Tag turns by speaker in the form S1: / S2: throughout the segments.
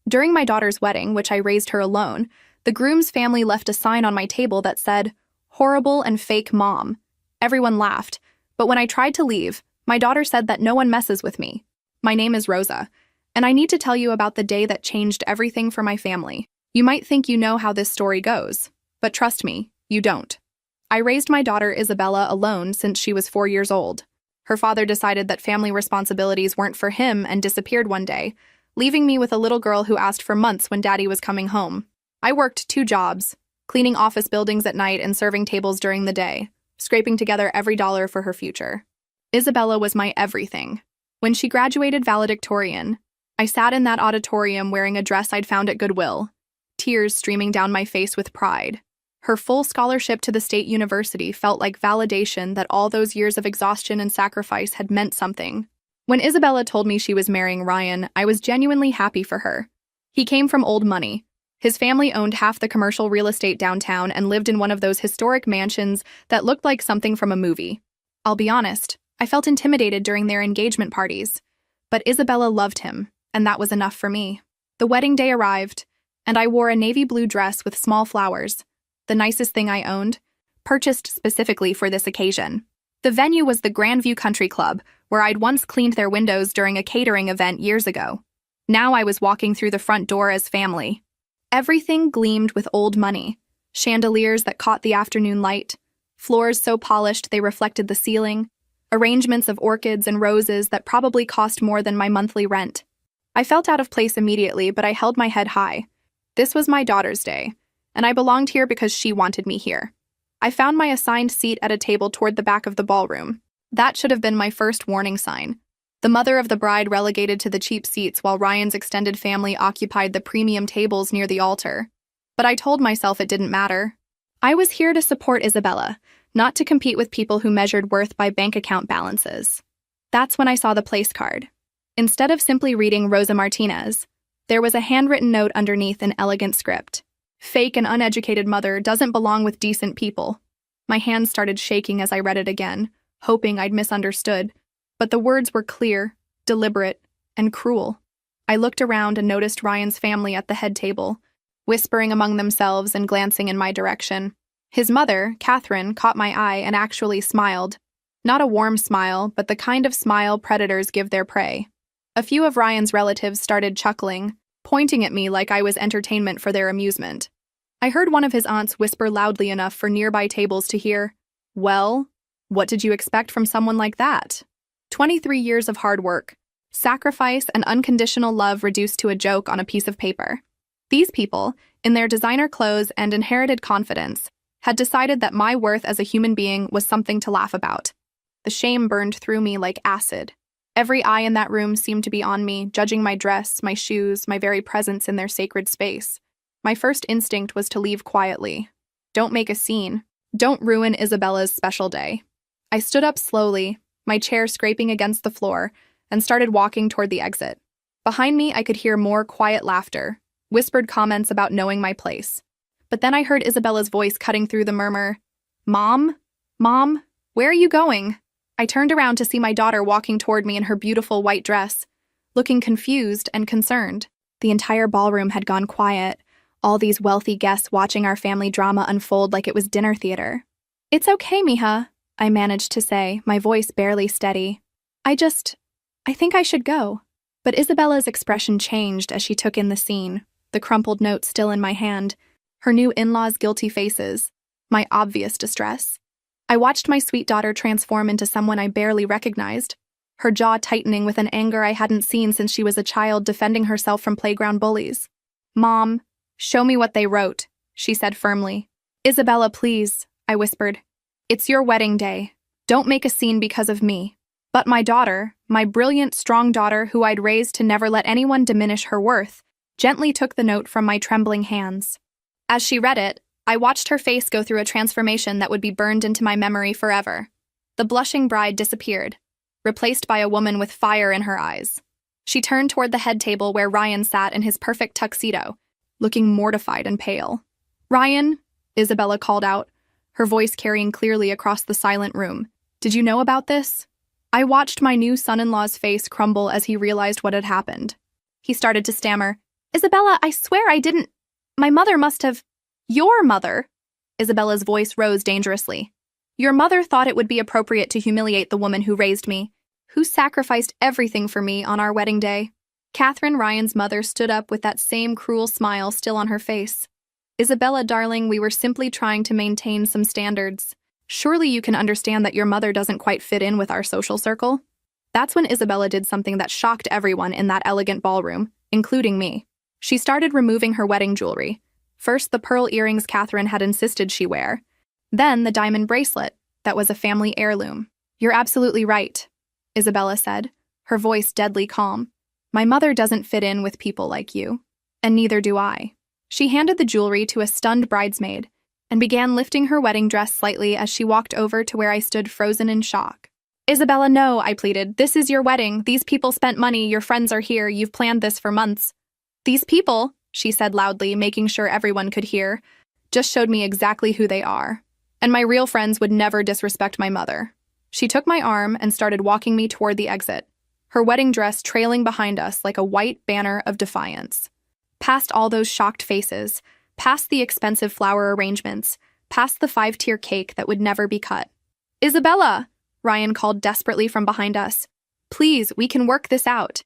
S1: During my daughter's wedding, which I raised her alone, the groom's family left a sign on my table that said, "Horrible and fake mom." Everyone laughed, but when I tried to leave, my daughter said that no one messes with me. My name is Rosa, and I need to tell you about the day that changed everything for my family. You might think you know how this story goes, but trust me, you don't. I raised my daughter Isabella alone since she was 4 years old. Her father decided that family responsibilities weren't for him and disappeared one day, leaving me with a little girl who asked for months when Daddy was coming home. I worked 2 jobs, cleaning office buildings at night and serving tables during the day, scraping together every dollar for her future. Isabella was my everything. When she graduated valedictorian, I sat in that auditorium wearing a dress I'd found at Goodwill, tears streaming down my face with pride. Her full scholarship to the state university felt like validation that all those years of exhaustion and sacrifice had meant something. When Isabella told me she was marrying Ryan, I was genuinely happy for her. He came from old money. His family owned half the commercial real estate downtown and lived in one of those historic mansions that looked like something from a movie. I'll be honest, I felt intimidated during their engagement parties, but Isabella loved him, and that was enough for me. The wedding day arrived, and I wore a navy blue dress with small flowers, the nicest thing I owned, purchased specifically for this occasion. The venue was the Grandview Country Club, where I'd once cleaned their windows during a catering event years ago. Now I was walking through the front door as family. Everything gleamed with old money, chandeliers that caught the afternoon light, floors so polished they reflected the ceiling, arrangements of orchids and roses that probably cost more than my monthly rent. I felt out of place immediately, but I held my head high. This was my daughter's day, and I belonged here because she wanted me here. I found my assigned seat at a table toward the back of the ballroom. That should have been my first warning sign. The mother of the bride relegated to the cheap seats while Ryan's extended family occupied the premium tables near the altar. But I told myself it didn't matter. I was here to support Isabella, not to compete with people who measured worth by bank account balances. That's when I saw the place card. Instead of simply reading Rosa Martinez, there was a handwritten note underneath in elegant script. "Fake and uneducated mother doesn't belong with decent people." My hands started shaking as I read it again, hoping I'd misunderstood, but the words were clear, deliberate, and cruel. I looked around and noticed Ryan's family at the head table, whispering among themselves and glancing in my direction. His mother, Catherine, caught my eye and actually smiled. Not a warm smile, but the kind of smile predators give their prey. A few of Ryan's relatives started chuckling, pointing at me like I was entertainment for their amusement. I heard one of his aunts whisper loudly enough for nearby tables to hear, "Well, what did you expect from someone like that?" 23 years of hard work, sacrifice, and unconditional love reduced to a joke on a piece of paper. These people, in their designer clothes and inherited confidence, had decided that my worth as a human being was something to laugh about. The shame burned through me like acid. Every eye in that room seemed to be on me, judging my dress, my shoes, my very presence in their sacred space. My first instinct was to leave quietly. Don't make a scene. Don't ruin Isabella's special day. I stood up slowly, my chair scraping against the floor, and started walking toward the exit. Behind me, I could hear more quiet laughter, whispered comments about knowing my place. But then I heard Isabella's voice cutting through the murmur. "Mom? Mom? Where are you going?" I turned around to see my daughter walking toward me in her beautiful white dress, looking confused and concerned. The entire ballroom had gone quiet, all these wealthy guests watching our family drama unfold like it was dinner theater. "It's okay, mija," I managed to say, my voice barely steady. I think I should go." But Isabella's expression changed as she took in the scene, the crumpled note still in my hand, her new in-laws' guilty faces, my obvious distress. I watched my sweet daughter transform into someone I barely recognized, her jaw tightening with an anger I hadn't seen since she was a child defending herself from playground bullies. "Mom, show me what they wrote," she said firmly. "Isabella, please," I whispered. "It's your wedding day. Don't make a scene because of me." But my daughter, my brilliant, strong daughter who I'd raised to never let anyone diminish her worth, gently took the note from my trembling hands. As she read it, I watched her face go through a transformation that would be burned into my memory forever. The blushing bride disappeared, replaced by a woman with fire in her eyes. She turned toward the head table where Ryan sat in his perfect tuxedo, looking mortified and pale. "Ryan," Isabella called out, her voice carrying clearly across the silent room, "did you know about this?" I watched my new son-in-law's face crumble as he realized what had happened. He started to stammer, Isabella, I swear I didn't. My mother must have. Your mother? Isabella's voice rose dangerously. Your mother thought it would be appropriate to humiliate the woman who raised me, who sacrificed everything for me on our wedding day. Catherine Ryan's mother stood up with that same cruel smile still on her face. Isabella, darling, we were simply trying to maintain some standards. Surely you can understand that your mother doesn't quite fit in with our social circle? That's when Isabella did something that shocked everyone in that elegant ballroom, including me. She started removing her wedding jewelry. First, the pearl earrings Catherine had insisted she wear. Then, the diamond bracelet that was a family heirloom. You're absolutely right, Isabella said, her voice deadly calm. My mother doesn't fit in with people like you, and neither do I. She handed the jewelry to a stunned bridesmaid and began lifting her wedding dress slightly as she walked over to where I stood frozen in shock. Isabella, no, I pleaded. This is your wedding. These people spent money. Your friends are here. You've planned this for months. These people, she said loudly, making sure everyone could hear, just showed me exactly who they are. And my real friends would never disrespect my mother. She took my arm and started walking me toward the exit, her wedding dress trailing behind us like a white banner of defiance. Past all those shocked faces, past the expensive flower arrangements, past the 5-tier cake that would never be cut. Isabella, Ryan called desperately from behind us. Please, we can work this out.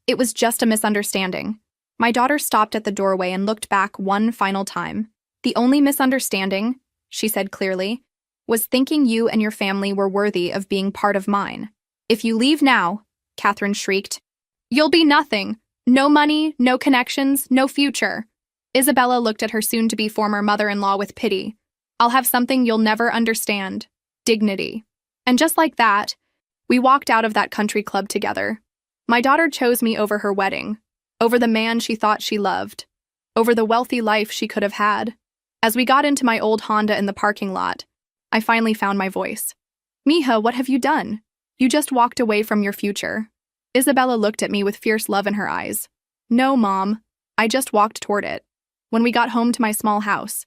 S1: It was just a misunderstanding. My daughter stopped at the doorway and looked back one final time. The only misunderstanding, she said clearly, was thinking you and your family were worthy of being part of mine. If you leave now, Catherine shrieked, you'll be nothing. No money, no connections, no future. Isabella looked at her soon-to-be former mother-in-law with pity. I'll have something you'll never understand. Dignity. And just like that, we walked out of that country club together. My daughter chose me over her wedding, over the man she thought she loved, over the wealthy life she could have had. As we got into my old Honda in the parking lot, I finally found my voice. Mija, what have you done? You just walked away from your future. Isabella looked at me with fierce love in her eyes. No, Mom. I just walked toward it. When we got home to my small house,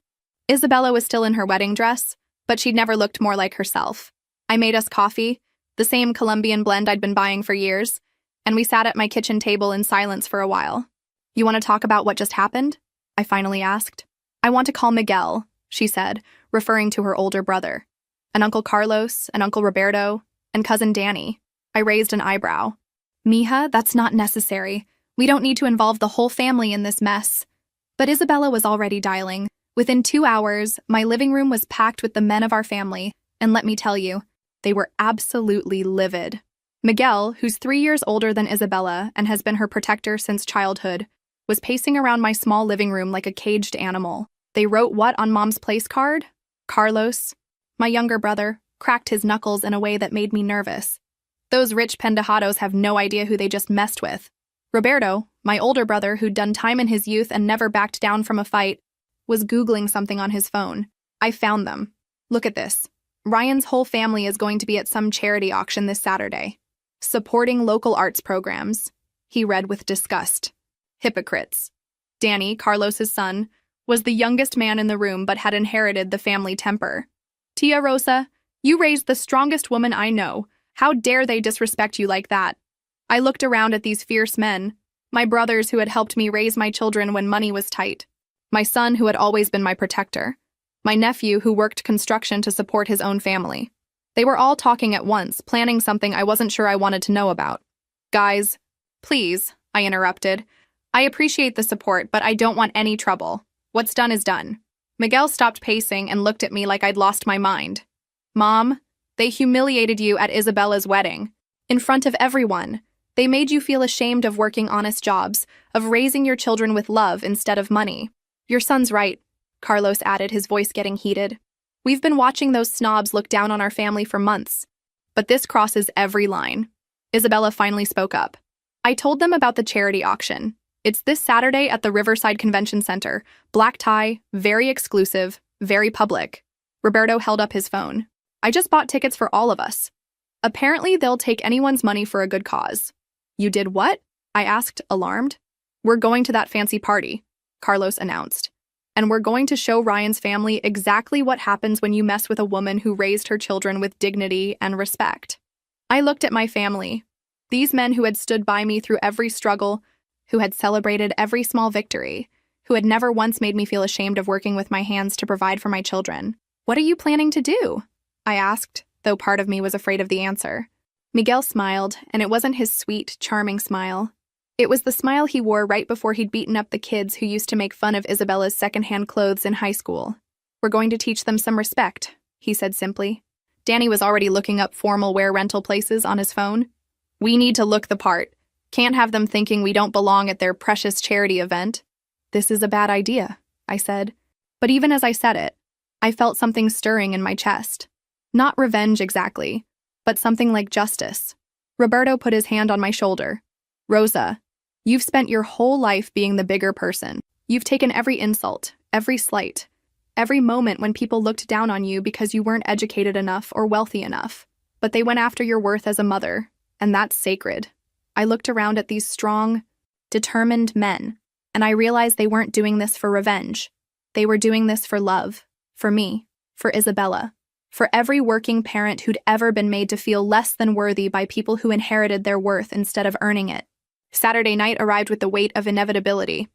S1: Isabella was still in her wedding dress, but she'd never looked more like herself. I made us coffee, the same Colombian blend I'd been buying for years, and we sat at my kitchen table in silence for a while. You want to talk about what just happened? I finally asked. I want to call Miguel, she said, referring to her older brother. And Uncle Carlos, and Uncle Roberto, and Cousin Danny. I raised an eyebrow. Mija, that's not necessary. We don't need to involve the whole family in this mess. But Isabella was already dialing. Within 2 hours, my living room was packed with the men of our family, and let me tell you, they were absolutely livid. Miguel, who's 3 years older than Isabella and has been her protector since childhood, was pacing around my small living room like a caged animal. They wrote what on Mom's place card? Carlos, my younger brother, cracked his knuckles in a way that made me nervous. Those rich pendejados have no idea who they just messed with. Roberto, my older brother who'd done time in his youth and never backed down from a fight, was Googling something on his phone. I found them. Look at this. Ryan's whole family is going to be at some charity auction this Saturday. Supporting local arts programs, he read with disgust. Hypocrites. Danny, Carlos's son, was the youngest man in the room but had inherited the family temper. Tia Rosa, you raised the strongest woman I know. How dare they disrespect you like that? I looked around at these fierce men, my brothers who had helped me raise my children when money was tight, my son who had always been my protector, my nephew who worked construction to support his own family. They were all talking at once, planning something I wasn't sure I wanted to know about. Guys, please, I interrupted. I appreciate the support, but I don't want any trouble. What's done is done. Miguel stopped pacing and looked at me like I'd lost my mind. Mom, they humiliated you at Isabella's wedding. In front of everyone. They made you feel ashamed of working honest jobs, of raising your children with love instead of money. Your son's right, Carlos added, his voice getting heated. We've been watching those snobs look down on our family for months. But this crosses every line. Isabella finally spoke up. I told them about the charity auction. It's this Saturday at the Riverside Convention Center. Black tie, very exclusive, very public. Roberto held up his phone. I just bought tickets for all of us. Apparently, they'll take anyone's money for a good cause. You did what? I asked, alarmed. We're going to that fancy party, Carlos announced. And we're going to show Ryan's family exactly what happens when you mess with a woman who raised her children with dignity and respect. I looked at my family. These men who had stood by me through every struggle, who had celebrated every small victory, who had never once made me feel ashamed of working with my hands to provide for my children. "What are you planning to do?" I asked, though part of me was afraid of the answer. Miguel smiled, and it wasn't his sweet, charming smile. It was the smile he wore right before he'd beaten up the kids who used to make fun of Isabella's secondhand clothes in high school. "We're going to teach them some respect," he said simply. Danny was already looking up formal wear rental places on his phone. "We need to look the part. Can't have them thinking we don't belong at their precious charity event." "This is a bad idea," I said. But even as I said it, I felt something stirring in my chest. Not revenge exactly, but something like justice. Roberto put his hand on my shoulder. "Rosa, you've spent your whole life being the bigger person. You've taken every insult, every slight, every moment when people looked down on you because you weren't educated enough or wealthy enough. But they went after your worth as a mother, and that's sacred." I looked around at these strong, determined men, and I realized they weren't doing this for revenge. They were doing this for love, for me, for Isabella, for every working parent who'd ever been made to feel less than worthy by people who inherited their worth instead of earning it. Saturday night arrived with the weight of inevitability.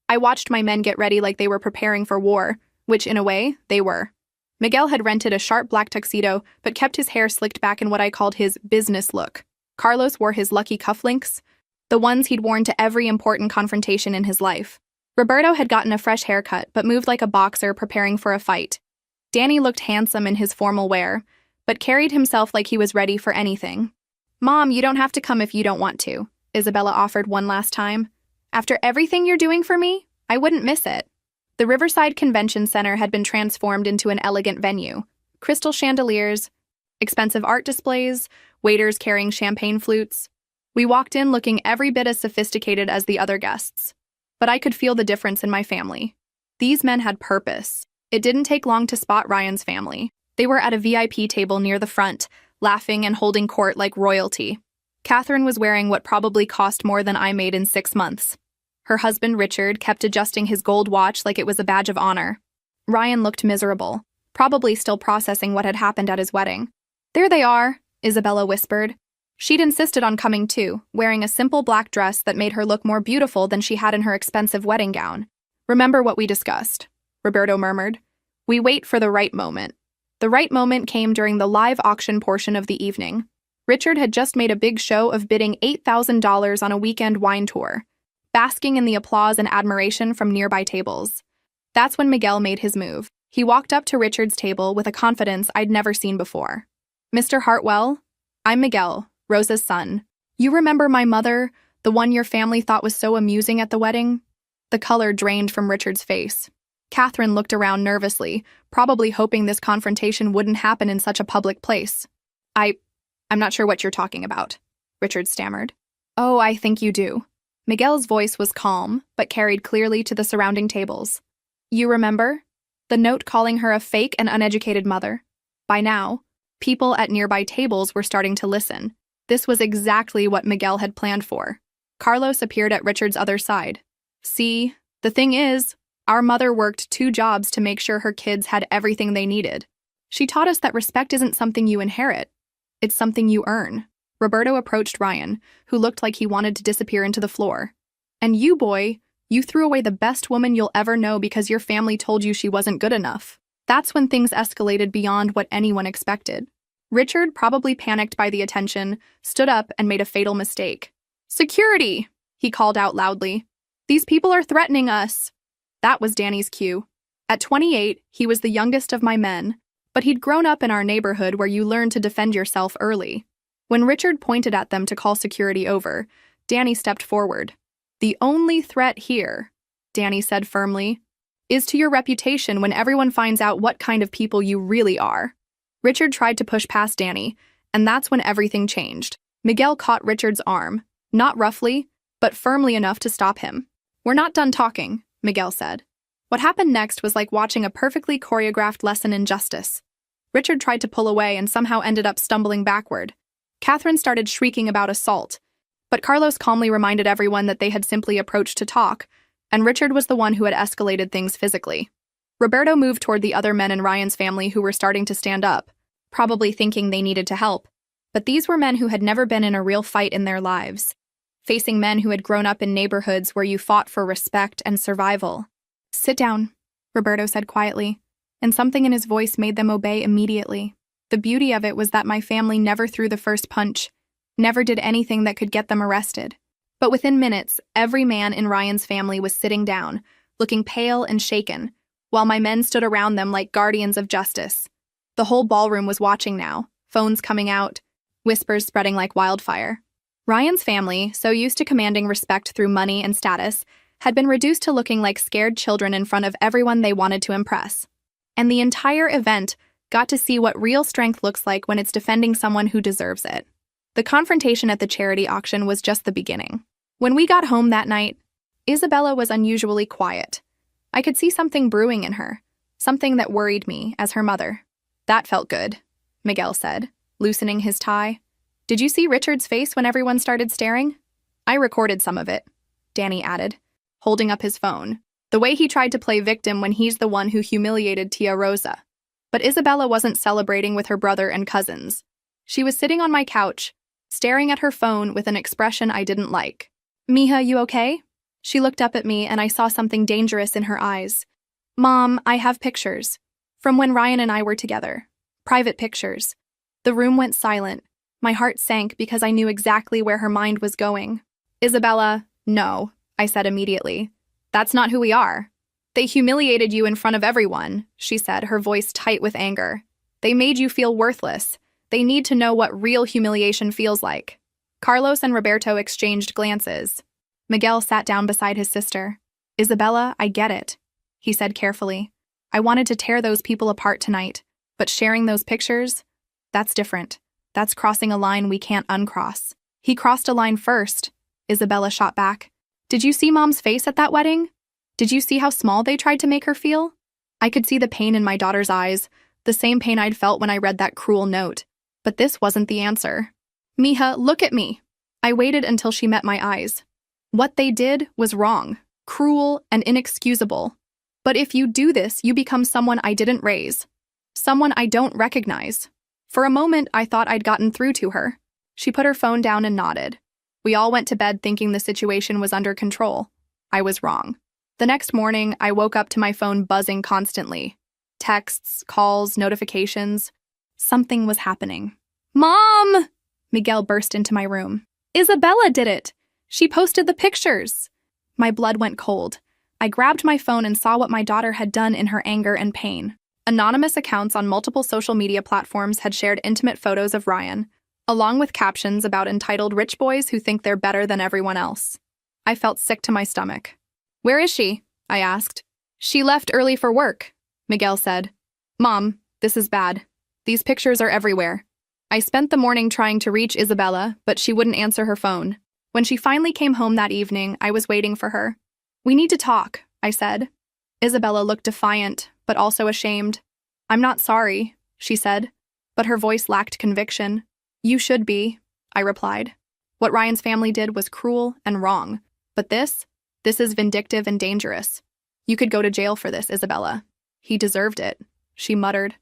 S1: I watched my men get ready like they were preparing for war, which, in a way, they were. Miguel had rented a sharp black tuxedo, but kept his hair slicked back in what I called his business look. Carlos wore his lucky cufflinks, the ones he'd worn to every important confrontation in his life. Roberto had gotten a fresh haircut, but moved like a boxer preparing for a fight. Danny looked handsome in his formal wear, but carried himself like he was ready for anything. "Mom, you don't have to come if you don't want to," Isabella offered one last time. "After everything you're doing for me, I wouldn't miss it." The Riverside Convention Center had been transformed into an elegant venue. Crystal chandeliers, expensive art displays, waiters carrying champagne flutes. We walked in looking every bit as sophisticated as the other guests. But I could feel the difference in my family. These men had purpose. It didn't take long to spot Ryan's family. They were at a VIP table near the front, laughing and holding court like royalty. Catherine was wearing what probably cost more than I made in 6 months. Her husband, Richard, kept adjusting his gold watch like it was a badge of honor. Ryan looked miserable, probably still processing what had happened at his wedding. "There they are," Isabella whispered. She'd insisted on coming too, wearing a simple black dress that made her look more beautiful than she had in her expensive wedding gown. "Remember what we discussed," Roberto murmured. "We wait for the right moment." The right moment came during the live auction portion of the evening. Richard had just made a big show of bidding $8,000 on a weekend wine tour, basking in the applause and admiration from nearby tables. That's when Miguel made his move. He walked up to Richard's table with a confidence I'd never seen before. "Mr. Hartwell, I'm Miguel, Rosa's son. You remember my mother, the one your family thought was so amusing at the wedding?" The color drained from Richard's face. Catherine looked around nervously, probably hoping this confrontation wouldn't happen in such a public place. I'm not sure what you're talking about," Richard stammered. "Oh, I think you do." Miguel's voice was calm, but carried clearly to the surrounding tables. "You remember? The note calling her a fake and uneducated mother?" By now, people at nearby tables were starting to listen. This was exactly what Miguel had planned for. Carlos appeared at Richard's other side. "See, the thing is, our mother worked 2 jobs to make sure her kids had everything they needed. She taught us that respect isn't something you inherit. It's something you earn." Roberto approached Ryan, who looked like he wanted to disappear into the floor. "And you, boy, you threw away the best woman you'll ever know because your family told you she wasn't good enough." That's when things escalated beyond what anyone expected. Richard, probably panicked by the attention, stood up and made a fatal mistake. "Security!" he called out loudly. "These people are threatening us." That was Danny's cue. At 28, he was the youngest of my men, but he'd grown up in our neighborhood where you learn to defend yourself early. When Richard pointed at them to call security over, Danny stepped forward. "The only threat here," Danny said firmly, "is to your reputation when everyone finds out what kind of people you really are." Richard tried to push past Danny, and that's when everything changed. Miguel caught Richard's arm, not roughly, but firmly enough to stop him. "We're not done talking," Miguel said. What happened next was like watching a perfectly choreographed lesson in justice. Richard tried to pull away and somehow ended up stumbling backward. Catherine started shrieking about assault, but Carlos calmly reminded everyone that they had simply approached to talk, and Richard was the one who had escalated things physically. Roberto moved toward the other men in Ryan's family who were starting to stand up, probably thinking they needed to help. But these were men who had never been in a real fight in their lives. facing men who had grown up in neighborhoods where you fought for respect and survival. "Sit down," Roberto said quietly, and something in his voice made them obey immediately. The beauty of it was that my family never threw the first punch, never did anything that could get them arrested. But within minutes, every man in Ryan's family was sitting down, looking pale and shaken, while my men stood around them like guardians of justice. The whole ballroom was watching now, phones coming out, whispers spreading like wildfire. Ryan's family, so used to commanding respect through money and status, had been reduced to looking like scared children in front of everyone they wanted to impress. And the entire event got to see what real strength looks like when it's defending someone who deserves it. The confrontation at the charity auction was just the beginning. When we got home that night, Isabella was unusually quiet. I could see something brewing in her, something that worried me as her mother. "That felt good," Miguel said, loosening his tie. "Did you see Richard's face when everyone started staring?" "I recorded some of it," Danny added, holding up his phone. "The way he tried to play victim when he's the one who humiliated Tia Rosa." But Isabella wasn't celebrating with her brother and cousins. She was sitting on my couch, staring at her phone with an expression I didn't like. "Mija, you okay?" She looked up at me and I saw something dangerous in her eyes. "Mom, I have pictures. From when Ryan and I were together. Private pictures." The room went silent. My heart sank because I knew exactly where her mind was going. "Isabella, no," I said immediately. "That's not who we are." "They humiliated you in front of everyone," she said, her voice tight with anger. "They made you feel worthless. They need to know what real humiliation feels like." Carlos and Roberto exchanged glances. Miguel sat down beside his sister. "Isabella, I get it," he said carefully. "I wanted to tear those people apart tonight, but sharing those pictures, that's different. That's crossing a line we can't uncross." "He crossed a line first," Isabella shot back. "Did you see Mom's face at that wedding? Did you see how small they tried to make her feel?" I could see the pain in my daughter's eyes, the same pain I'd felt when I read that cruel note. But this wasn't the answer. "Mija, look at me." I waited until she met my eyes. "What they did was wrong, cruel, and inexcusable. But if you do this, you become someone I didn't raise. Someone I don't recognize." For a moment, I thought I'd gotten through to her. She put her phone down and nodded. We all went to bed thinking the situation was under control. I was wrong. The next morning, I woke up to my phone buzzing constantly. Texts, calls, notifications. Something was happening. "Mom!" Miguel burst into my room. "Isabella did it! She posted the pictures!" My blood went cold. I grabbed my phone and saw what my daughter had done in her anger and pain. Anonymous accounts on multiple social media platforms had shared intimate photos of Ryan, along with captions about entitled rich boys who think they're better than everyone else. I felt sick to my stomach. "Where is she?" I asked. "She left early for work," Miguel said. "Mom, this is bad. These pictures are everywhere." I spent the morning trying to reach Isabella, but she wouldn't answer her phone. When she finally came home that evening, I was waiting for her. "We need to talk," I said. Isabella looked defiant, but also ashamed. "I'm not sorry," she said, but her voice lacked conviction. "You should be," I replied. "What Ryan's family did was cruel and wrong, but this is vindictive and dangerous. You could go to jail for this, Isabella." "He deserved it," she muttered.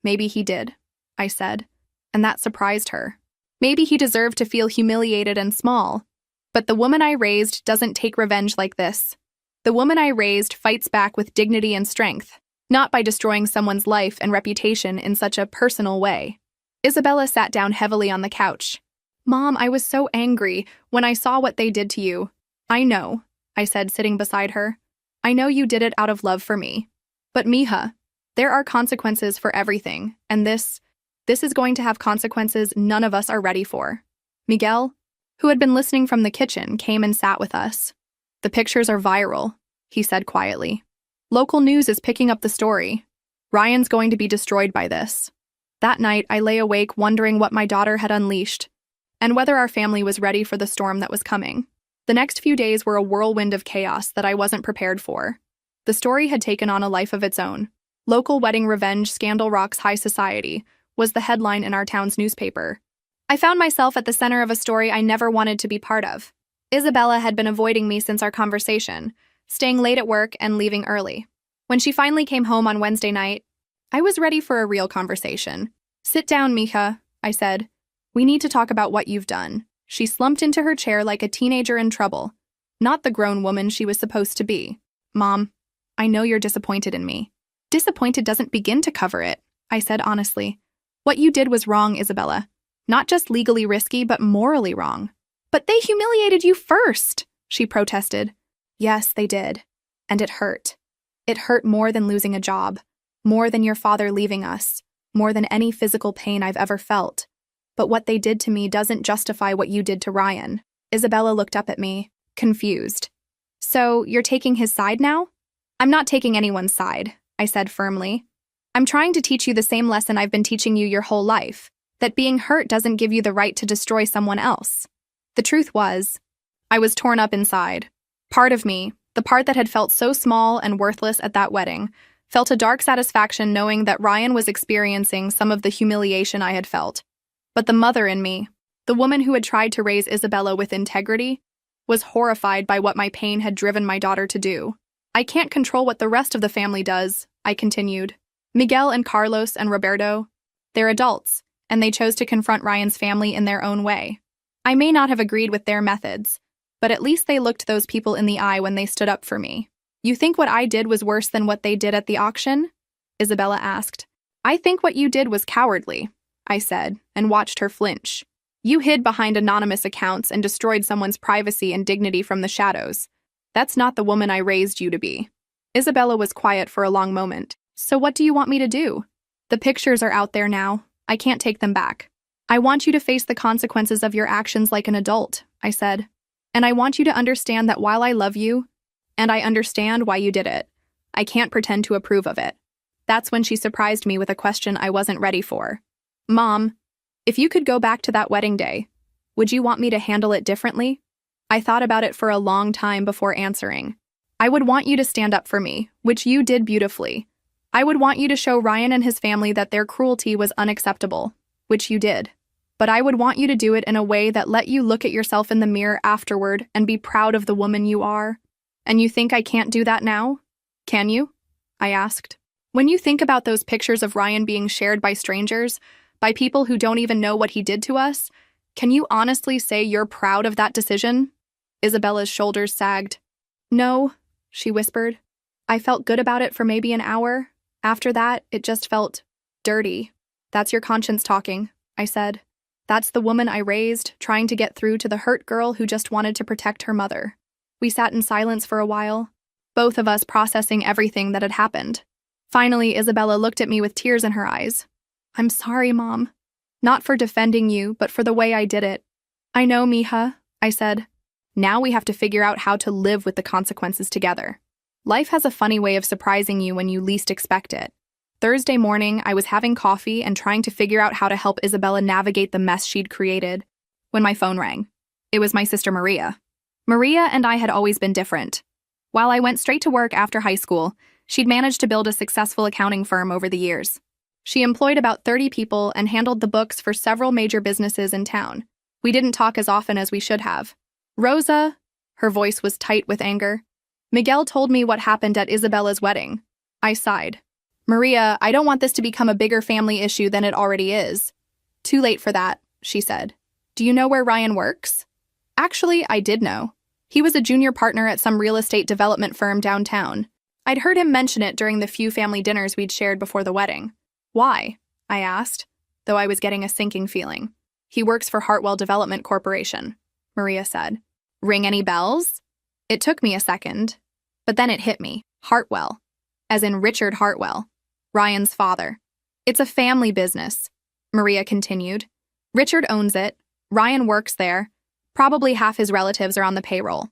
S1: "Maybe he did," I said, and that surprised her. Maybe he deserved to feel humiliated and small. But the woman I raised doesn't take revenge like this. The woman I raised fights back with dignity and strength, not by destroying someone's life and reputation in such a personal way. Isabella sat down heavily on the couch. "Mom, I was so angry when I saw what they did to you." "I know," I said, sitting beside her. "I know you did it out of love for me. But Mija, there are consequences for everything, and this is going to have consequences none of us are ready for." Miguel, who had been listening from the kitchen, came and sat with us. "The pictures are viral," he said quietly. "Local news is picking up the story. Ryan's going to be destroyed by this." That night, I lay awake wondering what my daughter had unleashed, and whether our family was ready for the storm that was coming. The next few days were a whirlwind of chaos that I wasn't prepared for. The story had taken on a life of its own. "Local wedding revenge scandal rocks high society" was the headline in our town's newspaper. I found myself at the center of a story I never wanted to be part of. Isabella had been avoiding me since our conversation, staying late at work and leaving early. When she finally came home on Wednesday night, I was ready for a real conversation. "Sit down, Mija," I said. "We need to talk about what you've done." She slumped into her chair like a teenager in trouble, not the grown woman she was supposed to be. Mom, I know you're disappointed in me. Disappointed doesn't begin to cover it, I said honestly. What you did was wrong, Isabella. Not just legally risky, but morally wrong. But they humiliated you first, she protested. Yes, they did. And it hurt. It hurt more than losing a job, more than your father leaving us, more than any physical pain I've ever felt. But what they did to me doesn't justify what you did to Ryan. Isabella looked up at me, confused. So, you're taking his side now? I'm not taking anyone's side, I said firmly. I'm trying to teach you the same lesson I've been teaching you your whole life, that being hurt doesn't give you the right to destroy someone else. The truth was, I was torn up inside. Part of me, the part that had felt so small and worthless at that wedding, felt a dark satisfaction knowing that Ryan was experiencing some of the humiliation I had felt. But the mother in me, the woman who had tried to raise Isabella with integrity, was horrified by what my pain had driven my daughter to do. I can't control what the rest of the family does, I continued. Miguel and Carlos and Roberto, they're adults, and they chose to confront Ryan's family in their own way. I may not have agreed with their methods, but at least they looked those people in the eye when they stood up for me. You think what I did was worse than what they did at the auction? Isabella asked. I think what you did was cowardly, I said, and watched her flinch. You hid behind anonymous accounts and destroyed someone's privacy and dignity from the shadows. That's not the woman I raised you to be. Isabella was quiet for a long moment. So what do you want me to do? The pictures are out there now. I can't take them back. I want you to face the consequences of your actions like an adult, I said. And I want you to understand that while I love you, and I understand why you did it, I can't pretend to approve of it. That's when she surprised me with a question I wasn't ready for. Mom, if you could go back to that wedding day, would you want me to handle it differently? I thought about it for a long time before answering. I would want you to stand up for me, which you did beautifully. I would want you to show Ryan and his family that their cruelty was unacceptable, which you did. But I would want you to do it in a way that let you look at yourself in the mirror afterward and be proud of the woman you are. And you think I can't do that now? Can you? I asked. When you think about those pictures of Ryan being shared by strangers, by people who don't even know what he did to us, can you honestly say you're proud of that decision? Isabella's shoulders sagged. No, she whispered. I felt good about it for maybe an hour. After that, it just felt dirty. That's your conscience talking, I said. That's the woman I raised, trying to get through to the hurt girl who just wanted to protect her mother. We sat in silence for a while, both of us processing everything that had happened. Finally, Isabella looked at me with tears in her eyes. I'm sorry, Mom. Not for defending you, but for the way I did it. I know, mija, I said. Now we have to figure out how to live with the consequences together. Life has a funny way of surprising you when you least expect it. Thursday morning, I was having coffee and trying to figure out how to help Isabella navigate the mess she'd created when my phone rang. It was my sister Maria. Maria and I had always been different. While I went straight to work after high school, she'd managed to build a successful accounting firm over the years. She employed about 30 people and handled the books for several major businesses in town. We didn't talk as often as we should have. Rosa, her voice was tight with anger. Miguel told me what happened at Isabella's wedding. I sighed. Maria, I don't want this to become a bigger family issue than it already is. Too late for that, she said. Do you know where Ryan works? Actually, I did know. He was a junior partner at some real estate development firm downtown. I'd heard him mention it during the few family dinners we'd shared before the wedding. Why? I asked, though I was getting a sinking feeling. He works for Hartwell Development Corporation, Maria said. Ring any bells? It took me a second, but then it hit me. Hartwell, as in Richard Hartwell, Ryan's father. It's a family business, Maria continued. Richard owns it. Ryan works there. Probably half his relatives are on the payroll.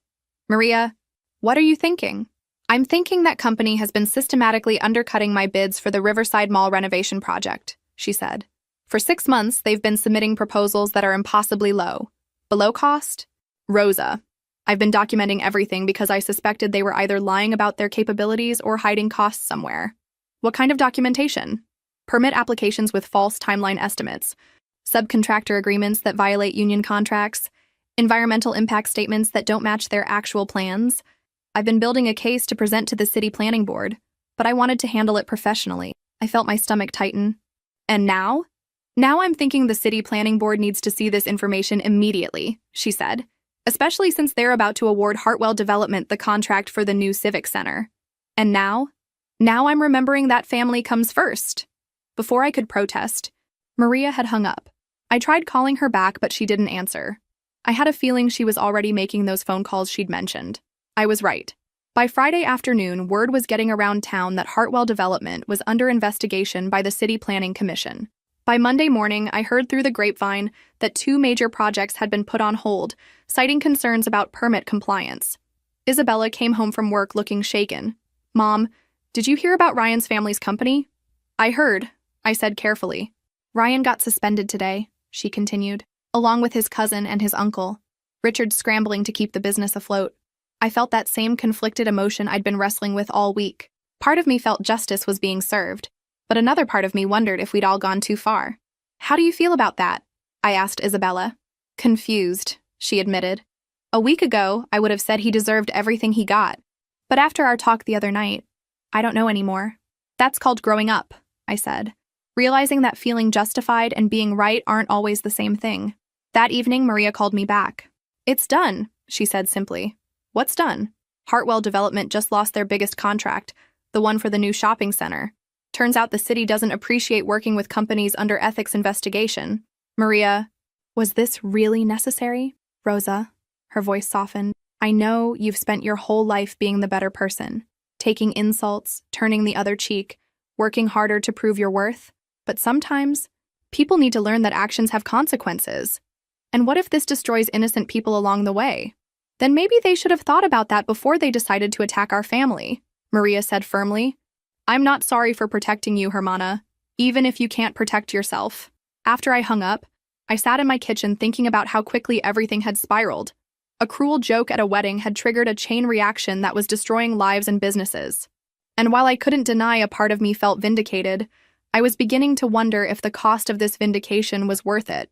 S1: Maria, what are you thinking? I'm thinking that company has been systematically undercutting my bids for the Riverside Mall renovation project, she said. For 6 months, they've been submitting proposals that are impossibly low. Below cost? Rosa. I've been documenting everything because I suspected they were either lying about their capabilities or hiding costs somewhere. What kind of documentation? Permit applications with false timeline estimates, subcontractor agreements that violate union contracts, environmental impact statements that don't match their actual plans. I've been building a case to present to the city planning board, but I wanted to handle it professionally. I felt my stomach tighten. And now? Now I'm thinking the city planning board needs to see this information immediately, she said, especially since they're about to award Hartwell Development the contract for the new civic center. And now I'm remembering that family comes first. Before I could protest, Maria had hung up. I tried calling her back, but she didn't answer. I had a feeling she was already making those phone calls she'd mentioned. I was right. By Friday afternoon, word was getting around town that Hartwell Development was under investigation by the City Planning Commission. By Monday morning, I heard through the grapevine that 2 major projects had been put on hold, citing concerns about permit compliance. Isabella came home from work looking shaken. "Mom, did you hear about Ryan's family's company?" "I heard," I said carefully. "Ryan got suspended today," she continued, along with his cousin and his uncle. Richard's scrambling to keep the business afloat. I felt that same conflicted emotion I'd been wrestling with all week. Part of me felt justice was being served, but another part of me wondered if we'd all gone too far. "How do you feel about that?" I asked Isabella. "Confused," she admitted. "A week ago, I would have said he deserved everything he got. But after our talk the other night, I don't know anymore." "That's called growing up," I said, realizing that feeling justified and being right aren't always the same thing. That evening, Maria called me back. "It's done," she said simply. "What's done?" "Hartwell Development just lost their biggest contract, the one for the new shopping center. Turns out the city doesn't appreciate working with companies under ethics investigation." Maria, "Was this really necessary?" "Rosa," her voice softened, "I know you've spent your whole life being the better person, taking insults, turning the other cheek, working harder to prove your worth. But sometimes, people need to learn that actions have consequences. And what if this destroys innocent people along the way? Then maybe they should have thought about that before they decided to attack our family," Maria said firmly. "I'm not sorry for protecting you, Hermana, even if you can't protect yourself." After I hung up, I sat in my kitchen thinking about how quickly everything had spiraled. A cruel joke at a wedding had triggered a chain reaction that was destroying lives and businesses. And while I couldn't deny a part of me felt vindicated, I was beginning to wonder if the cost of this vindication was worth it.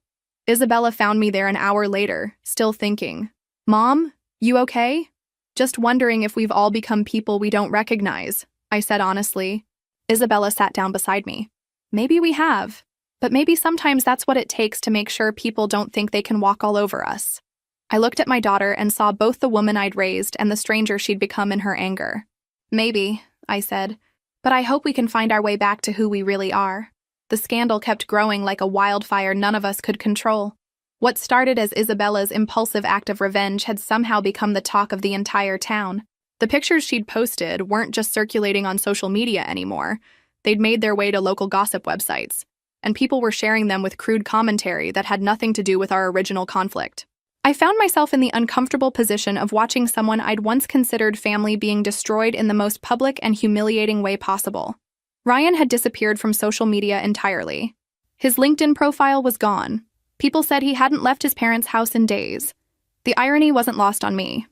S1: Isabella found me there an hour later, still thinking, "Mom, you okay?" "Just wondering if we've all become people we don't recognize," I said honestly. Isabella sat down beside me. "Maybe we have, but maybe sometimes that's what it takes to make sure people don't think they can walk all over us." I looked at my daughter and saw both the woman I'd raised and the stranger she'd become in her anger. "Maybe," I said, "but I hope we can find our way back to who we really are." The scandal kept growing like a wildfire none of us could control. What started as Isabella's impulsive act of revenge had somehow become the talk of the entire town. The pictures she'd posted weren't just circulating on social media anymore. They'd made their way to local gossip websites, and people were sharing them with crude commentary that had nothing to do with our original conflict. I found myself in the uncomfortable position of watching someone I'd once considered family being destroyed in the most public and humiliating way possible. Ryan had disappeared from social media entirely. His LinkedIn profile was gone. People said he hadn't left his parents' house in days. The irony wasn't lost on me.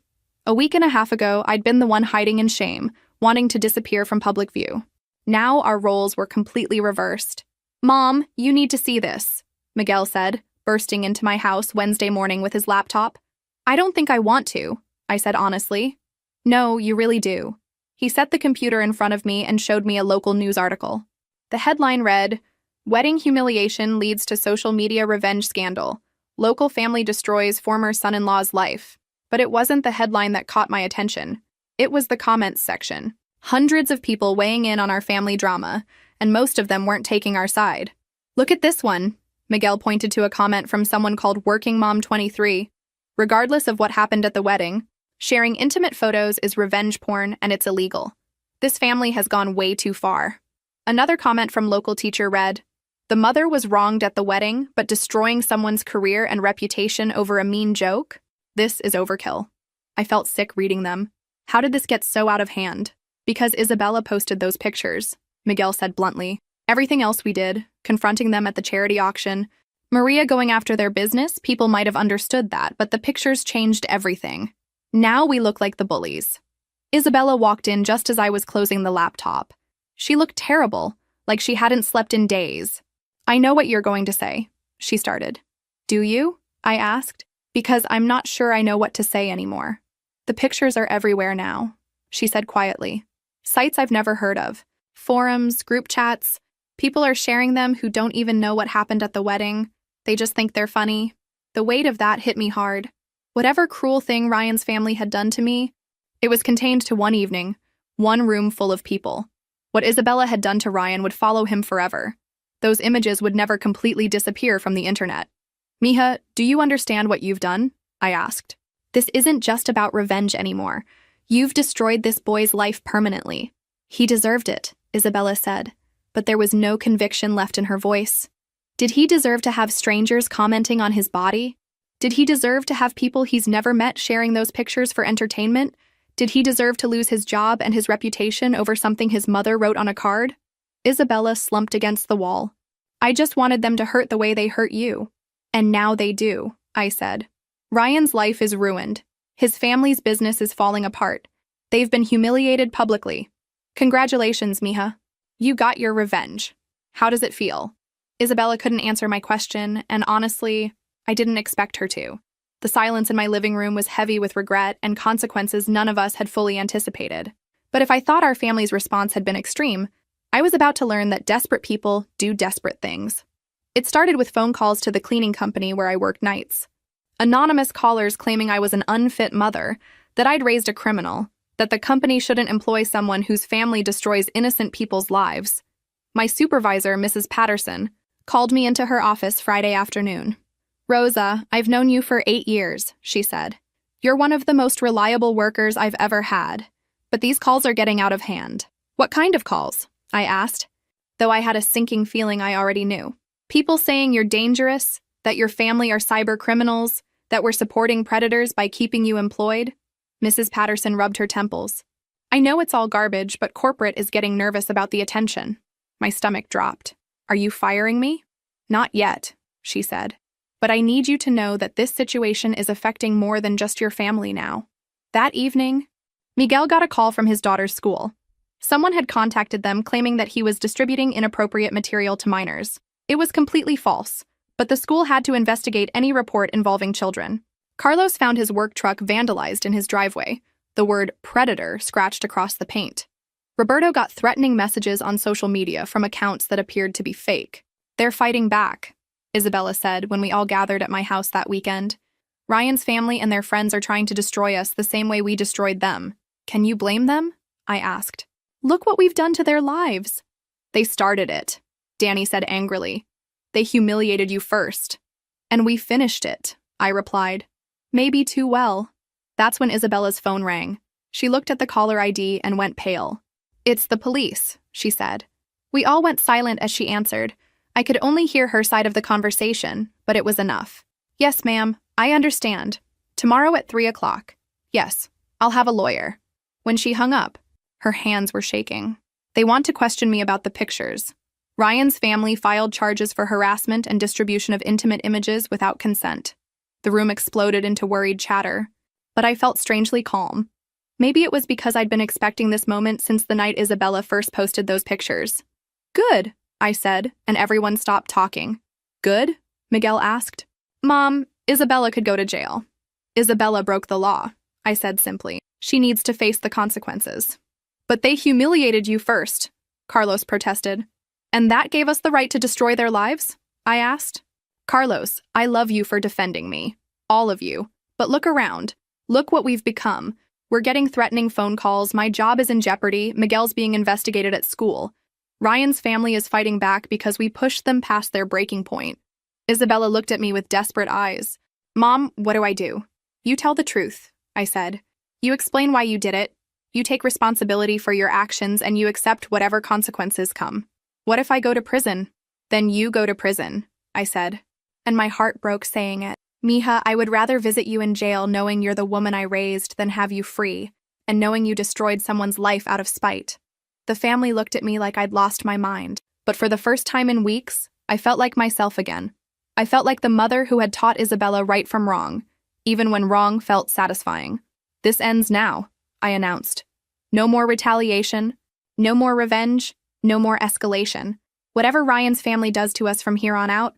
S1: A week and a half ago, I'd been the one hiding in shame, wanting to disappear from public view. Now our roles were completely reversed. "Mom, you need to see this," Miguel said, bursting into my house Wednesday morning with his laptop. "I don't think I want to," I said honestly. "No, you really do." He set the computer in front of me and showed me a local news article. The headline read, "Wedding humiliation leads to social media revenge scandal. Local family destroys former son-in-law's life." But it wasn't the headline that caught my attention. It was the comments section. Hundreds of people weighing in on our family drama, and most of them weren't taking our side. "Look at this one," Miguel pointed to a comment from someone called Working Mom 23. "Regardless of what happened at the wedding, sharing intimate photos is revenge porn and it's illegal. This family has gone way too far." Another comment from local teacher read, "The mother was wronged at the wedding, but destroying someone's career and reputation over a mean joke? This is overkill." I felt sick reading them. How did this get so out of hand? "Because Isabella posted those pictures," Miguel said bluntly. "Everything else we did, confronting them at the charity auction, Maria going after their business, people might have understood that, but the pictures changed everything. Now we look like the bullies." Isabella walked in just as I was closing the laptop. She looked terrible, like she hadn't slept in days. "I know what you're going to say," she started. "Do you?" I asked. "Because I'm not sure I know what to say anymore." "The pictures are everywhere now," she said quietly. "Sites I've never heard of. Forums, group chats. People are sharing them who don't even know what happened at the wedding. They just think they're funny. The weight of that hit me hard. Whatever cruel thing Ryan's family had done to me, it was contained to one evening, one room full of people. What Isabella had done to Ryan would follow him forever. Those images would never completely disappear from the internet. Mija, do you understand what you've done? I asked. This isn't just about revenge anymore. You've destroyed this boy's life permanently. He deserved it, Isabella said, but there was no conviction left in her voice. Did he deserve to have strangers commenting on his body? Did he deserve to have people he's never met sharing those pictures for entertainment? Did he deserve to lose his job and his reputation over something his mother wrote on a card? Isabella slumped against the wall. I just wanted them to hurt the way they hurt you. And now they do, I said. Ryan's life is ruined. His family's business is falling apart. They've been humiliated publicly. Congratulations, Mija. You got your revenge. How does it feel? Isabella couldn't answer my question, and honestly, I didn't expect her to. The silence in my living room was heavy with regret and consequences none of us had fully anticipated. But if I thought our family's response had been extreme, I was about to learn that desperate people do desperate things. It started with phone calls to the cleaning company where I worked nights. Anonymous callers claiming I was an unfit mother, that I'd raised a criminal, that the company shouldn't employ someone whose family destroys innocent people's lives. My supervisor, Mrs. Patterson, called me into her office Friday afternoon. Rosa, I've known you for 8 years, she said. You're one of the most reliable workers I've ever had. But these calls are getting out of hand. What kind of calls? I asked, though I had a sinking feeling I already knew. People saying you're dangerous, that your family are cyber criminals, that we're supporting predators by keeping you employed. Mrs. Patterson rubbed her temples. I know it's all garbage, but corporate is getting nervous about the attention. My stomach dropped. Are you firing me? Not yet, she said. But I need you to know that this situation is affecting more than just your family now. That evening, Miguel got a call from his daughter's school. Someone had contacted them claiming that he was distributing inappropriate material to minors. It was completely false, but the school had to investigate any report involving children. Carlos found his work truck vandalized in his driveway, the word predator scratched across the paint. Roberto got threatening messages on social media from accounts that appeared to be fake. They're fighting back, Isabella said when we all gathered at my house that weekend. Ryan's family and their friends are trying to destroy us the same way we destroyed them. Can you blame them? I asked. Look what we've done to their lives. They started it, Danny said angrily. They humiliated you first. And we finished it, I replied. Maybe too well. That's when Isabella's phone rang. She looked at the caller ID and went pale. It's the police, she said. We all went silent as she answered. I could only hear her side of the conversation, but it was enough. Yes, ma'am, I understand. Tomorrow at 3 o'clock. Yes, I'll have a lawyer. When she hung up, her hands were shaking. They want to question me about the pictures. Ryan's family filed charges for harassment and distribution of intimate images without consent. The room exploded into worried chatter, but I felt strangely calm. Maybe it was because I'd been expecting this moment since the night Isabella first posted those pictures. Good, I said, and everyone stopped talking. Good? Miguel asked. Mom, Isabella could go to jail. Isabella broke the law, I said simply. She needs to face the consequences. But they humiliated you first, Carlos protested. And that gave us the right to destroy their lives? I asked. Carlos, I love you for defending me. All of you. But look around. Look what we've become. We're getting threatening phone calls, my job is in jeopardy, Miguel's being investigated at school. Ryan's family is fighting back because we pushed them past their breaking point. Isabella looked at me with desperate eyes. Mom, what do I do? You tell the truth, I said. You explain why you did it. You take responsibility for your actions and you accept whatever consequences come. What if I go to prison? Then you go to prison, I said. And my heart broke saying it. Mija, I would rather visit you in jail knowing you're the woman I raised than have you free, and knowing you destroyed someone's life out of spite. The family looked at me like I'd lost my mind, but for the first time in weeks, I felt like myself again. I felt like the mother who had taught Isabella right from wrong, even when wrong felt satisfying. This ends now, I announced. No more retaliation, no more revenge, no more escalation. Whatever Ryan's family does to us from here on out,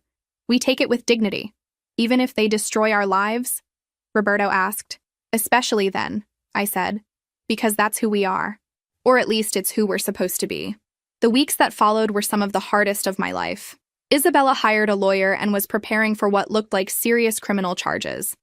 S1: we take it with dignity. Even if they destroy our lives? Roberto asked. Especially then, I said, because that's who we are. Or at least it's who we're supposed to be. The weeks that followed were some of the hardest of my life. Isabella hired a lawyer and was preparing for what looked like serious criminal charges.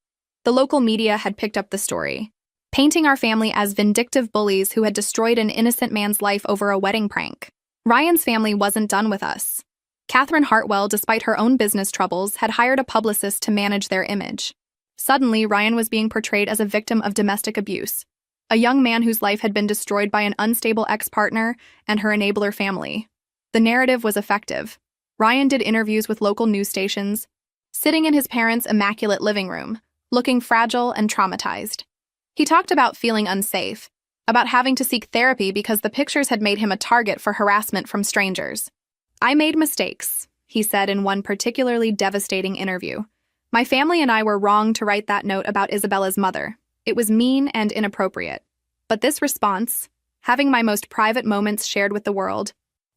S1: The local media had picked up the story, painting our family as vindictive bullies who had destroyed an innocent man's life over a wedding prank. Ryan's family wasn't done with us. Catherine Hartwell, despite her own business troubles, had hired a publicist to manage their image. Suddenly, Ryan was being portrayed as a victim of domestic abuse, a young man whose life had been destroyed by an unstable ex-partner and her enabler family. The narrative was effective. Ryan did interviews with local news stations, sitting in his parents' immaculate living room, looking fragile and traumatized. He talked about feeling unsafe, about having to seek therapy because the pictures had made him a target for harassment from strangers. "I made mistakes," he said in one particularly devastating interview. "My family and I were wrong to write that note about Isabella's mother. It was mean and inappropriate. But this response, having my most private moments shared with the world,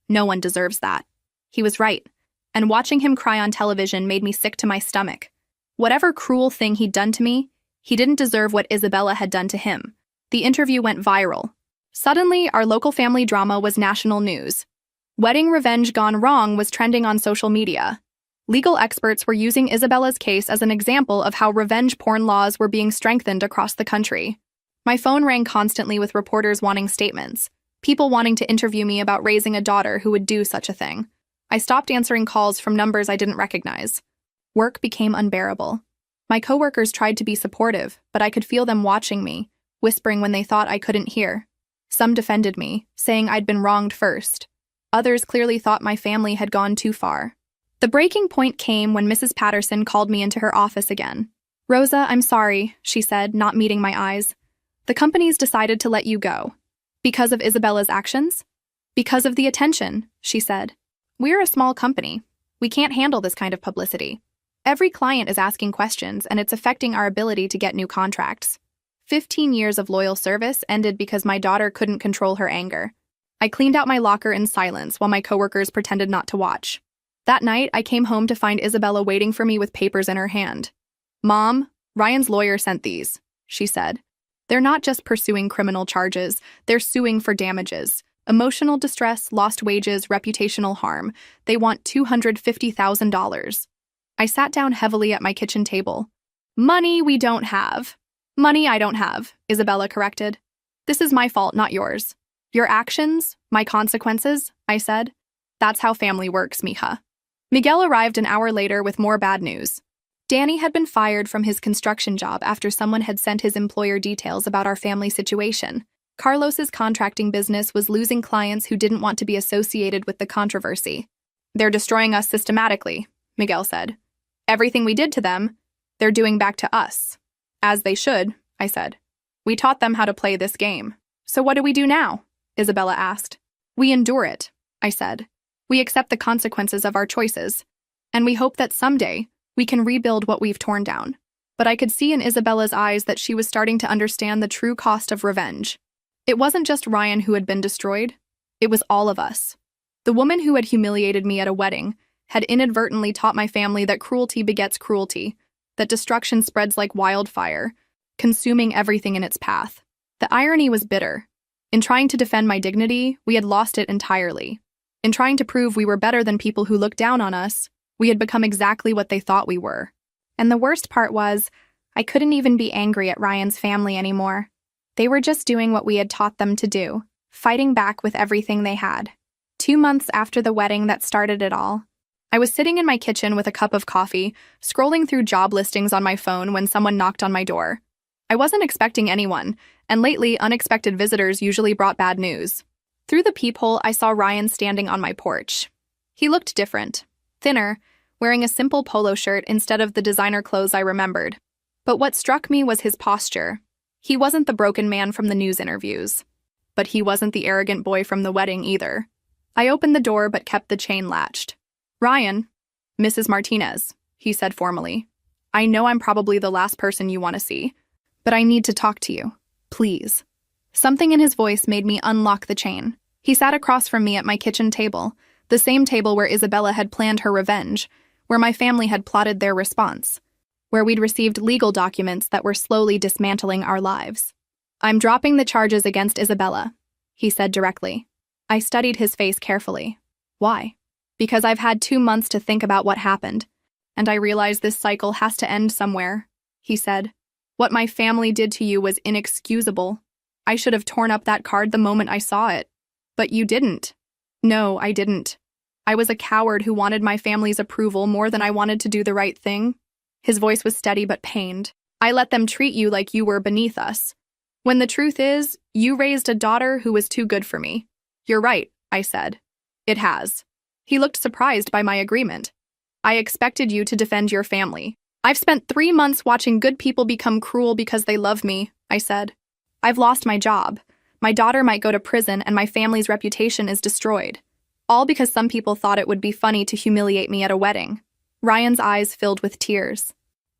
S1: no one deserves that." He was right, and watching him cry on television made me sick to my stomach. Whatever cruel thing he'd done to me, he didn't deserve what Isabella had done to him. The interview went viral. Suddenly, our local family drama was national news. Wedding revenge gone wrong was trending on social media. Legal experts were using Isabella's case as an example of how revenge porn laws were being strengthened across the country. My phone rang constantly with reporters wanting statements, people wanting to interview me about raising a daughter who would do such a thing. I stopped answering calls from numbers I didn't recognize. Work became unbearable. My coworkers tried to be supportive, but I could feel them watching me, whispering when they thought I couldn't hear. Some defended me, saying I'd been wronged first. Others clearly thought my family had gone too far. The breaking point came when Mrs. Patterson called me into her office again. "Rosa, I'm sorry," she said, not meeting my eyes. "The company's decided to let you go." "Because of Isabella's actions?" "Because of the attention," she said. "We're a small company. We can't handle this kind of publicity. Every client is asking questions, and it's affecting our ability to get new contracts. 15 years of loyal service ended because my daughter couldn't control her anger. I cleaned out my locker in silence while my coworkers pretended not to watch. That night, I came home to find Isabella waiting for me with papers in her hand. "Mom, Ryan's lawyer sent these," she said. "They're not just pursuing criminal charges, they're suing for damages. Emotional distress, lost wages, reputational harm. They want $250,000. I sat down heavily at my kitchen table. "Money we don't have." "Money I don't have," Isabella corrected. "This is my fault, not yours." "Your actions, my consequences," I said. "That's how family works, mija." Miguel arrived an hour later with more bad news. Danny had been fired from his construction job after someone had sent his employer details about our family situation. Carlos's contracting business was losing clients who didn't want to be associated with the controversy. "They're destroying us systematically," Miguel said. "Everything we did to them, they're doing back to us." "As they should," I said. "We taught them how to play this game." "So what do we do now?" Isabella asked. "We endure it," I said. "We accept the consequences of our choices, and we hope that someday we can rebuild what we've torn down." But I could see in Isabella's eyes that she was starting to understand the true cost of revenge. It wasn't just Ryan who had been destroyed. It was all of us. The woman who had humiliated me at a wedding had inadvertently taught my family that cruelty begets cruelty, that destruction spreads like wildfire, consuming everything in its path. The irony was bitter. In trying to defend my dignity, we had lost it entirely. In trying to prove we were better than people who looked down on us, we had become exactly what they thought we were. And the worst part was, I couldn't even be angry at Ryan's family anymore. They were just doing what we had taught them to do, fighting back with everything they had. 2 months after the wedding that started it all, I was sitting in my kitchen with a cup of coffee, scrolling through job listings on my phone when someone knocked on my door. I wasn't expecting anyone, and lately, unexpected visitors usually brought bad news. Through the peephole, I saw Ryan standing on my porch. He looked different, thinner, wearing a simple polo shirt instead of the designer clothes I remembered. But what struck me was his posture. He wasn't the broken man from the news interviews. But he wasn't the arrogant boy from the wedding either. I opened the door but kept the chain latched. "Ryan, Mrs. Martinez," he said formally. "I know I'm probably the last person you want to see, but I need to talk to you. Please." Something in his voice made me unlock the chain. He sat across from me at my kitchen table, the same table where Isabella had planned her revenge, where my family had plotted their response, where we'd received legal documents that were slowly dismantling our lives. "I'm dropping the charges against Isabella," he said directly. I studied his face carefully. Why? Because I've had 2 months to think about what happened, and I realize this cycle has to end somewhere, he said. What my family did to you was inexcusable. I should have torn up that card the moment I saw it. But you didn't. No, I didn't. I was a coward who wanted my family's approval more than I wanted to do the right thing. His voice was steady but pained. I let them treat you like you were beneath us. When the truth is, you raised a daughter who was too good for me. You're right, I said. It has. He looked surprised by my agreement. I expected you to defend your family. I've spent 3 months watching good people become cruel because they love me, I said. I've lost my job. My daughter might go to prison and my family's reputation is destroyed. All because some people thought it would be funny to humiliate me at a wedding. Ryan's eyes filled with tears.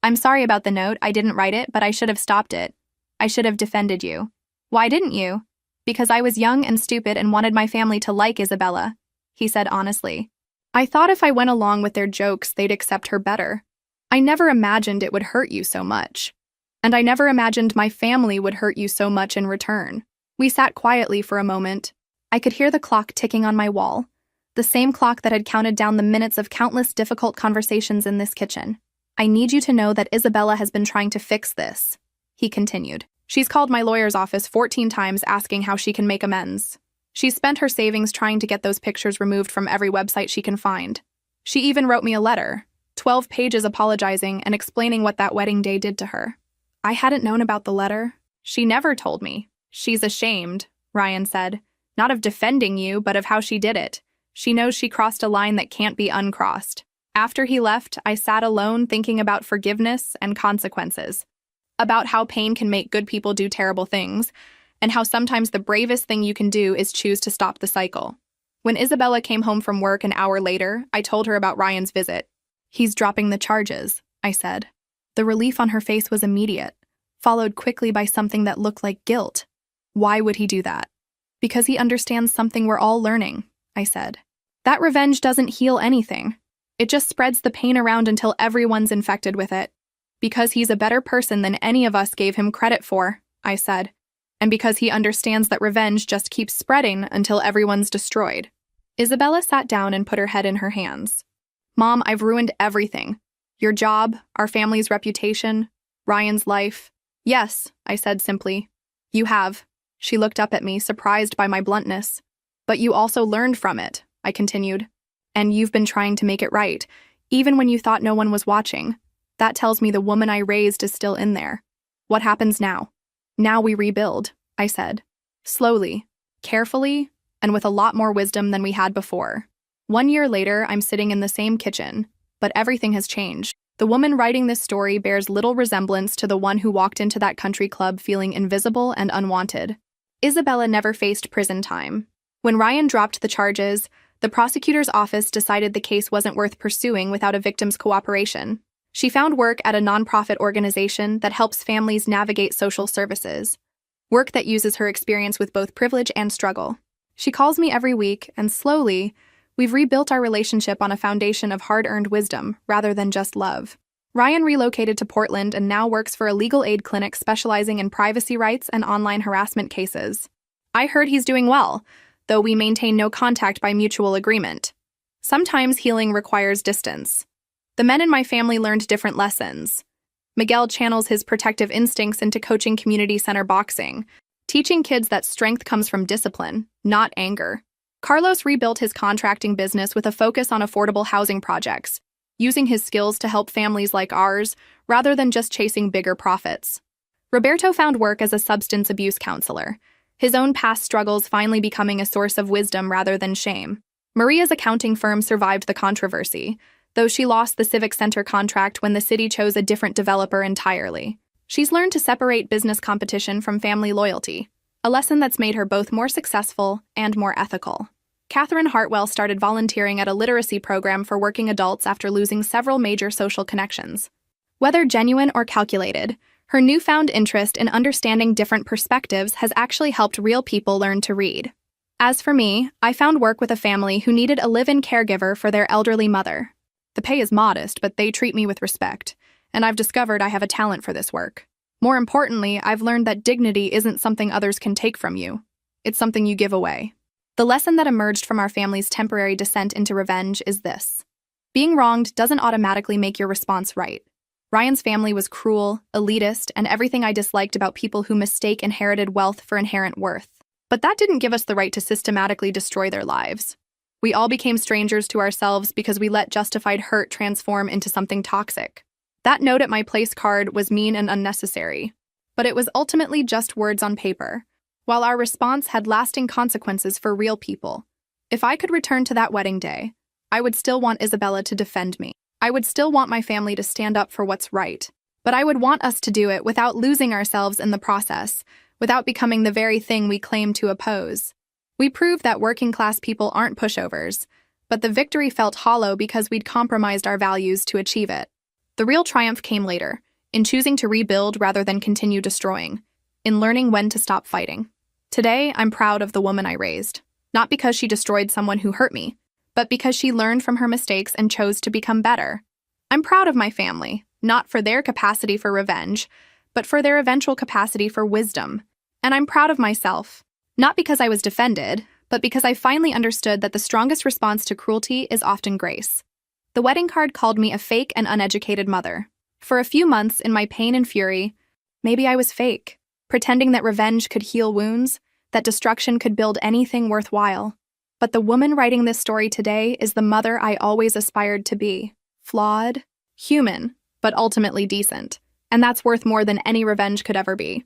S1: I'm sorry about the note. I didn't write it, but I should have stopped it. I should have defended you. Why didn't you? Because I was young and stupid and wanted my family to like Isabella, he said honestly. I thought if I went along with their jokes, they'd accept her better. I never imagined it would hurt you so much. And I never imagined my family would hurt you so much in return. We sat quietly for a moment. I could hear the clock ticking on my wall, the same clock that had counted down the minutes of countless difficult conversations in this kitchen. I need you to know that Isabella has been trying to fix this, he continued. She's called my lawyer's office 14 times asking how she can make amends. She's spent her savings trying to get those pictures removed from every website she can find. She even wrote me a letter, 12 pages apologizing and explaining what that wedding day did to her. I hadn't known about the letter. She never told me. She's ashamed, Ryan said, not of defending you, but of how she did it. She knows she crossed a line that can't be uncrossed. After he left, I sat alone thinking about forgiveness and consequences, about how pain can make good people do terrible things, and how sometimes the bravest thing you can do is choose to stop the cycle. When Isabella came home from work an hour later, I told her about Ryan's visit. He's dropping the charges, I said. The relief on her face was immediate, followed quickly by something that looked like guilt. Why would he do that? Because he understands something we're all learning, I said. That revenge doesn't heal anything. It just spreads the pain around until everyone's infected with it. Because he's a better person than any of us gave him credit for, I said. And because he understands that revenge just keeps spreading until everyone's destroyed. Isabella sat down and put her head in her hands. Mom, I've ruined everything. Your job, our family's reputation, Ryan's life. Yes, I said simply. You have. She looked up at me, surprised by my bluntness. But you also learned from it, I continued. And you've been trying to make it right, even when you thought no one was watching. That tells me the woman I raised is still in there. What happens now? Now we rebuild, I said. Slowly, carefully, and with a lot more wisdom than we had before. 1 year later, I'm sitting in the same kitchen, but everything has changed. The woman writing this story bears little resemblance to the one who walked into that country club feeling invisible and unwanted. Isabella never faced prison time. When Ryan dropped the charges, the prosecutor's office decided the case wasn't worth pursuing without a victim's cooperation. She found work at a nonprofit organization that helps families navigate social services, work that uses her experience with both privilege and struggle. She calls me every week, and slowly, we've rebuilt our relationship on a foundation of hard-earned wisdom rather than just love. Ryan relocated to Portland and now works for a legal aid clinic specializing in privacy rights and online harassment cases. I heard he's doing well, though we maintain no contact by mutual agreement. Sometimes healing requires distance. The men in my family learned different lessons. Miguel channels his protective instincts into coaching community center boxing, teaching kids that strength comes from discipline, not anger. Carlos rebuilt his contracting business with a focus on affordable housing projects, using his skills to help families like ours rather than just chasing bigger profits. Roberto found work as a substance abuse counselor, his own past struggles finally becoming a source of wisdom rather than shame. Maria's accounting firm survived the controversy, though she lost the Civic Center contract when the city chose a different developer entirely. She's learned to separate business competition from family loyalty, a lesson that's made her both more successful and more ethical. Catherine Hartwell started volunteering at a literacy program for working adults after losing several major social connections. Whether genuine or calculated, her newfound interest in understanding different perspectives has actually helped real people learn to read. As for me, I found work with a family who needed a live-in caregiver for their elderly mother. The pay is modest, but they treat me with respect, and I've discovered I have a talent for this work. More importantly, I've learned that dignity isn't something others can take from you. It's something you give away. The lesson that emerged from our family's temporary descent into revenge is this: being wronged doesn't automatically make your response right. Ryan's family was cruel, elitist, and everything I disliked about people who mistake inherited wealth for inherent worth. But that didn't give us the right to systematically destroy their lives. We all became strangers to ourselves because we let justified hurt transform into something toxic. That note at my place card was mean and unnecessary, but it was ultimately just words on paper, while our response had lasting consequences for real people. If I could return to that wedding day, I would still want Isabella to defend me. I would still want my family to stand up for what's right, but I would want us to do it without losing ourselves in the process, without becoming the very thing we claim to oppose. We proved that working-class people aren't pushovers, but the victory felt hollow because we'd compromised our values to achieve it. The real triumph came later, in choosing to rebuild rather than continue destroying, in learning when to stop fighting. Today, I'm proud of the woman I raised, not because she destroyed someone who hurt me, but because she learned from her mistakes and chose to become better. I'm proud of my family, not for their capacity for revenge, but for their eventual capacity for wisdom. And I'm proud of myself, not because I was defended, but because I finally understood that the strongest response to cruelty is often grace. The wedding card called me a fake and uneducated mother. For a few months, in my pain and fury, maybe I was fake, pretending that revenge could heal wounds, that destruction could build anything worthwhile. But the woman writing this story today is the mother I always aspired to be. Flawed, human, but ultimately decent. And that's worth more than any revenge could ever be.